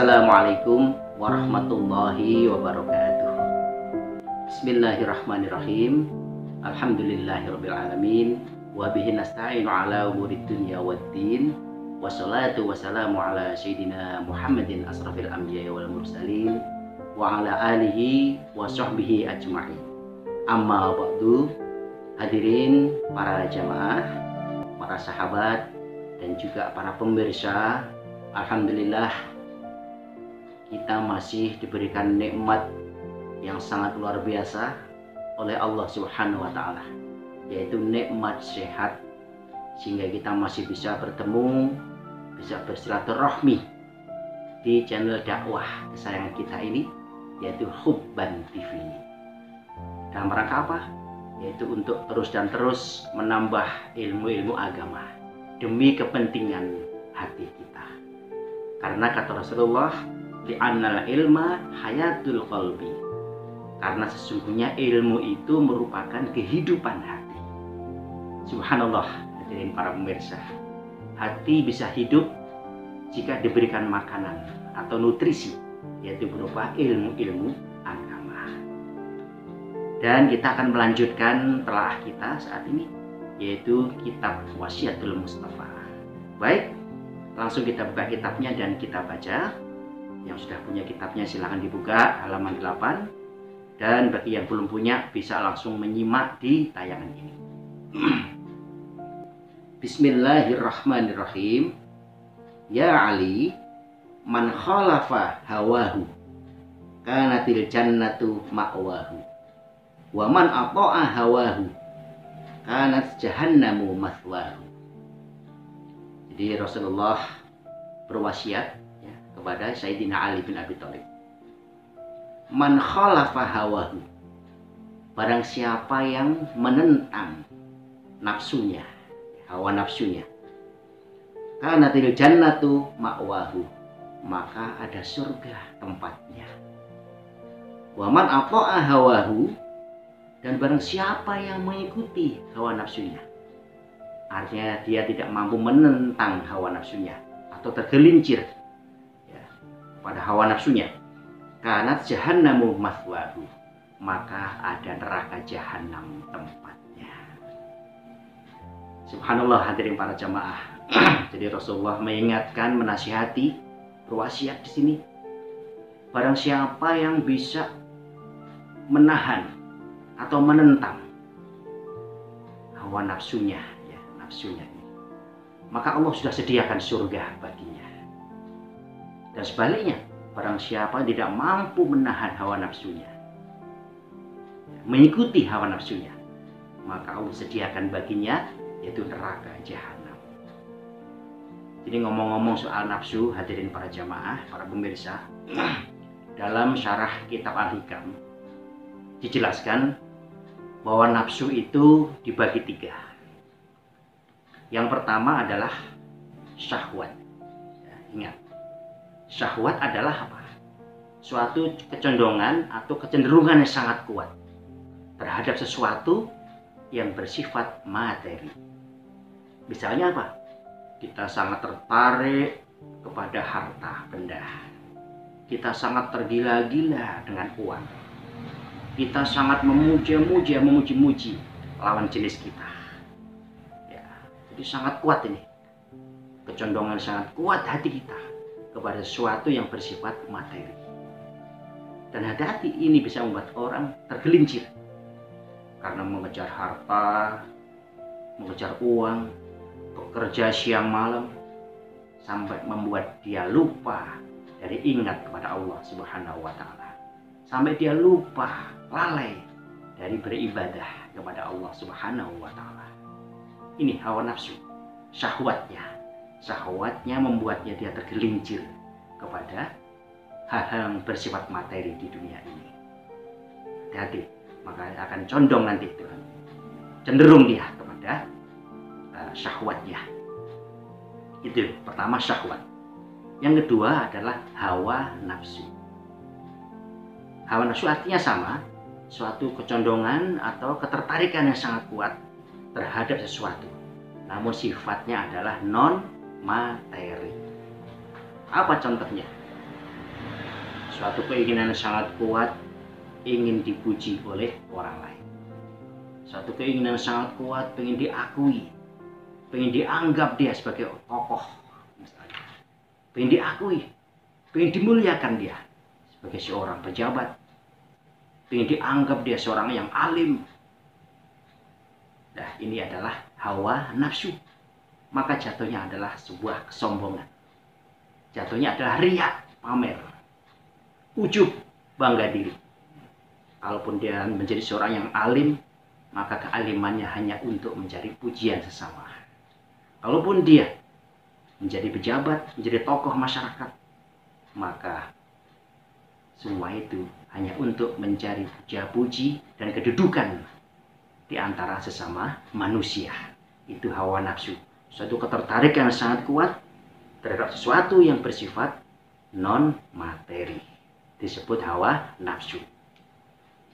Assalamualaikum warahmatullahi wabarakatuh. Bismillahirrahmanirrahim. Alhamdulillahirrabbilalamin. Wabihi nasta'inu ala umurid dunya waddin. Wassalatu wassalamu ala sayyidina Muhammadin asrafil anbiya wal mursalin wa ala alihi wa sahbihi ajma'in. Amma ba'du. Hadirin para jamaah, para sahabat, dan juga para pemirsa, alhamdulillah kita masih diberikan nikmat yang sangat luar biasa oleh Allah Subhanahu wa Ta'ala, yaitu nikmat sehat, sehingga kita masih bisa bertemu, bisa bersilaturahmi di channel dakwah kesayangan kita ini, yaitu Hubban TV. Dalam rangka apa? Yaitu untuk terus dan terus menambah ilmu-ilmu agama demi kepentingan hati kita. Karena kata Rasulullah, li'annal ilma hayatul qalbi, karena sesungguhnya ilmu itu merupakan kehidupan hati. Subhanallah, hadirin para pemirsa, hati bisa hidup jika diberikan makanan atau nutrisi, yaitu berupa ilmu-ilmu agama. Dan kita akan melanjutkan telaah kita saat ini, yaitu kitab Wasiatul Mustafa. Baik, langsung kita buka kitabnya dan kita baca. Yang sudah punya kitabnya silahkan dibuka halaman 8, dan bagi yang belum punya bisa langsung menyimak di tayangan ini. Bismillahirrahmanirrahim. Ya Ali, man khalafa hawahu kanatil jannatu ma'wahu, wa man ata'a hawahu kanat jahannamu mathwahu. Jadi Rasulullah berwasiat kepada Sayyidina Ali bin Abi Thalib. Man khalafa hawahu, barang siapa yang menentang nafsunya, hawa nafsunya, kanatil jannatu ma'wahu, maka ada surga tempatnya. Wa man ata'a hawahu, dan barang siapa yang mengikuti hawa nafsunya, artinya dia tidak mampu menentang hawa nafsunya atau tergelincir pada hawa nafsunya, kanat jahannamu mathwahu, maka ada neraka jahanam tempatnya. Subhanallah, hadirin para jamaah. Jadi Rasulullah mengingatkan, menasihati, berwasiat di sini, barang siapa yang bisa menahan atau menentang hawa nafsunya, nafsunya ini, maka Allah sudah sediakan surga baginya. Dan sebaliknya, barang siapa tidak mampu menahan hawa nafsunya, mengikuti hawa nafsunya, maka Allah sediakan baginya yaitu neraka jahanam. Jadi ngomong-ngomong soal nafsu, hadirin para jamaah, para pemirsa, dalam syarah kitab Al-Hikam dijelaskan bahwa nafsu itu dibagi 3. Yang pertama adalah syahwat. Ingat, syahwat adalah apa? Suatu kecondongan atau kecenderungan yang sangat kuat terhadap sesuatu yang bersifat materi. Misalnya apa? Kita sangat tertarik kepada harta benda. Kita sangat tergila-gila dengan uang. Kita sangat memuji-muji lawan jenis kita. Ya, jadi sangat kuat ini. Kecondongan sangat kuat hati kita kepada sesuatu yang bersifat materi. Dan hati-hati ini bisa membuat orang tergelincir karena mengejar harta, mengejar uang, bekerja siang malam, sampai membuat dia lupa dari ingat kepada Allah Subhanahu wa Ta'ala, sampai dia lupa, lalai dari beribadah kepada Allah Subhanahu wa Ta'ala. Ini hawa nafsu, syahwatnya. Syahwatnya membuatnya dia tergelincir kepada hal-hal yang bersifat materi di dunia ini. Hati-hati, maka akan condong nanti itu, cenderung dia kepada syahwatnya. Itu pertama, syahwat. Yang kedua adalah hawa nafsu. Hawa nafsu artinya sama, suatu kecondongan atau ketertarikan yang sangat kuat terhadap sesuatu, namun sifatnya adalah non materi. Apa contohnya? suatu keinginan yang sangat kuat ingin dipuji oleh orang lain. Suatu keinginan yang sangat kuat pengen diakui, pengen dianggap dia sebagai tokoh misalnya. Pengen diakui, pengen dimuliakan dia sebagai seorang pejabat, pengen dianggap dia seorang yang alim. Nah, ini adalah hawa nafsu. Maka jatuhnya adalah sebuah kesombongan. Jatuhnya adalah riya, pamer, ujub, bangga diri. Kalaupun dia menjadi seorang yang alim, maka kealimannya hanya untuk mencari pujian sesama. Kalaupun dia menjadi pejabat, menjadi tokoh masyarakat, maka semua itu hanya untuk mencari puja-puji dan kedudukan di antara sesama manusia. Itu hawa nafsu. Suatu ketertarikan yang sangat kuat terhadap sesuatu yang bersifat non-materi. Disebut hawa nafsu.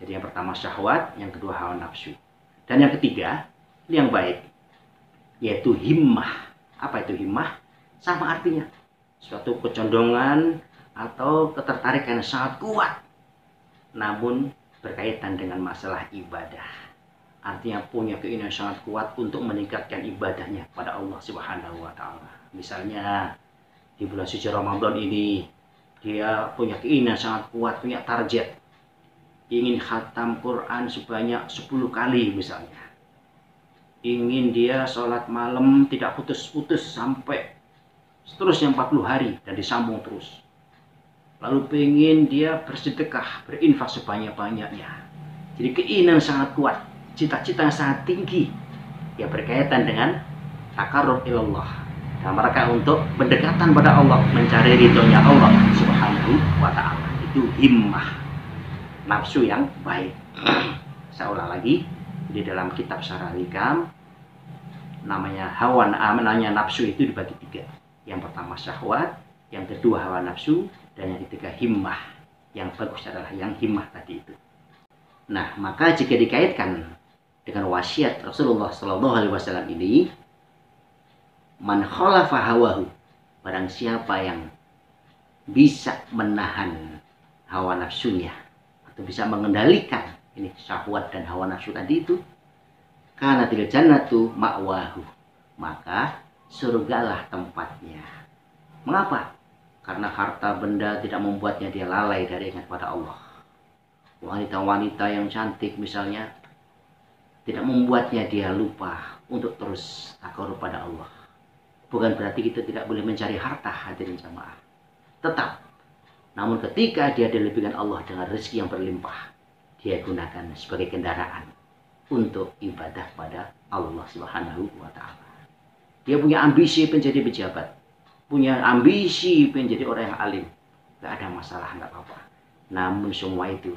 Jadi yang pertama syahwat, yang kedua hawa nafsu. Dan yang ketiga, ini yang baik, yaitu himmah. Apa itu himmah? Sama artinya. Suatu kecondongan atau ketertarikan yang sangat kuat, namun berkaitan dengan masalah ibadah. Artinya punya keinginan sangat kuat untuk meningkatkan ibadahnya pada Allah Subhanahu wa Ta'ala. Misalnya di bulan suci Ramadan ini dia punya keinginan sangat kuat, punya target ingin khatam Quran sebanyak 10 kali misalnya. Ingin dia sholat malam tidak putus-putus sampai seterusnya 40 hari dan disambung terus. Lalu pengen dia bersedekah, berinfak sebanyak-banyaknya. Jadi keinginan sangat kuat, cita-cita yang sangat tinggi yang berkaitan dengan takarrub ilallah, dan mereka untuk pendekatan pada Allah, mencari ridhonya Allah Subhanahu wa Ta'ala. Itu himmah, nafsu yang baik. Saya ulang lagi, di dalam kitab Syarah Hikam namanya namanya nafsu itu dibagi 3. Yang pertama syahwat, yang kedua hawa nafsu, dan yang ketiga himmah. Yang bagus adalah yang himmah tadi itu. Nah, maka jika dikaitkan dengan wasiat Rasulullah SAW ini, man khalafa hawahu, barang siapa yang bisa menahan hawa nafsunya atau bisa mengendalikan ini syahwat dan hawa nafsu tadi itu, kanatil jannatu ma'wahu, maka surgalah tempatnya. Mengapa? Karena harta benda tidak membuatnya dia lalai dari ingat pada Allah. Wanita-wanita yang cantik misalnya tidak membuatnya dia lupa untuk terus takarrub pada Allah. Bukan berarti kita tidak boleh mencari harta, hadirin jamaah. Tetap. Namun ketika dia dilebihkan Allah dengan rezeki yang berlimpah, dia gunakan sebagai kendaraan untuk ibadah pada Allah Subhanahu wa Ta'ala. Dia punya ambisi menjadi pejabat, punya ambisi menjadi orang yang alim. Gak ada masalah, gak apa-apa. Namun semua itu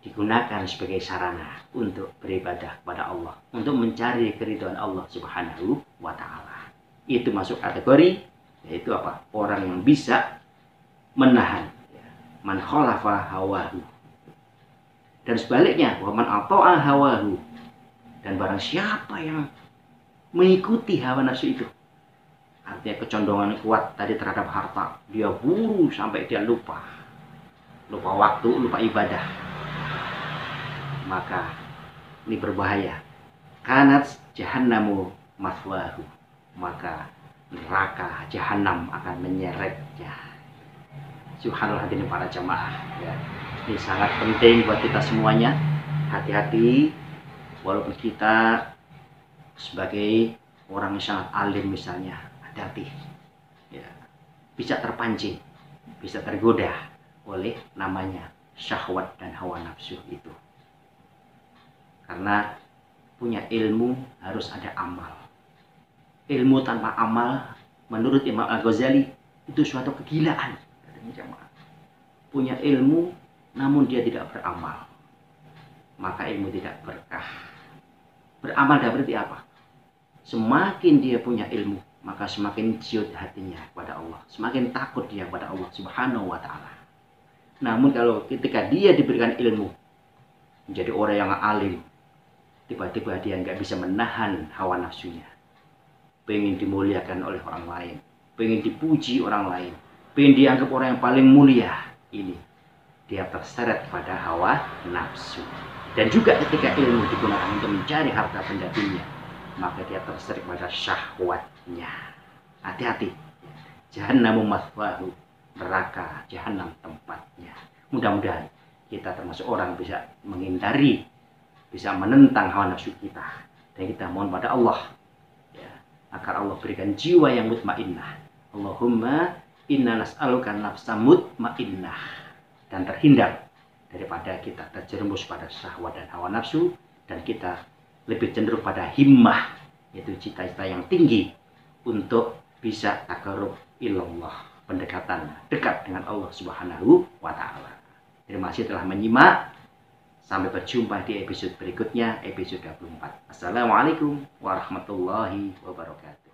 digunakan sebagai sarana untuk beribadah pada Allah, untuk mencari keridhaan Allah Subhanahu wa Ta'ala. Itu masuk kategori, yaitu apa? Orang yang bisa menahan, man khalafa hawahu. Dan sebaliknya, wa man ata'a hawahu, dan barang siapa yang mengikuti hawa nafsu itu, artinya kecondongan kuat tadi terhadap harta, dia buru sampai dia lupa waktu, lupa ibadah, maka ini berbahaya. Kanat jahannamu maswahu, maka neraka jahanam akan menyeretnya. Subhanallah, hadirin para jamaah ya. Ini sangat penting buat kita semuanya. Hati-hati, walaupun kita sebagai orang yang sangat alim misalnya, hati-hati ya, bisa terpancing, bisa tergoda oleh namanya syahwat dan hawa nafsu itu. Karena punya ilmu harus ada amal. Ilmu tanpa amal menurut Imam Al-Ghazali itu suatu kegilaan. Punya ilmu namun dia tidak beramal, maka ilmu tidak berkah. Beramal berarti apa? Semakin dia punya ilmu, maka semakin ciut hatinya kepada Allah, semakin takut dia kepada Allah Subhanahu wa Ta'ala. Namun kalau ketika dia diberikan ilmu, menjadi orang yang alim, tiba-tiba dia nggak bisa menahan hawa nafsunya, pengen dimuliakan oleh orang lain, pengen dipuji orang lain, pengen dianggap orang yang paling mulia, ini dia terseret pada hawa nafsu. Dan juga ketika ilmu digunakan untuk mencari harta benda dunia, maka dia terseret pada syahwatnya. Hati-hati. Jahannamu mathwahu, neraka jahanam tempatnya. Mudah-mudahan kita termasuk orang bisa menghindari, bisa menentang hawa nafsu kita. Dan kita mohon pada Allah ya, agar Allah berikan jiwa yang mutmainnah. Allahumma inna nas'aluka nafsan mutmainnah, dan terhindar daripada kita terjerumus pada syahwat dan hawa nafsu, dan kita lebih cenderung pada himmah, yaitu cita-cita yang tinggi untuk bisa takarrub ilallah, pendekatan dekat dengan Allah Subhanahu wa Ta'ala. Terima kasih telah menyimak. Sampai berjumpa di episode berikutnya, episode 24. Assalamualaikum warahmatullahi wabarakatuh.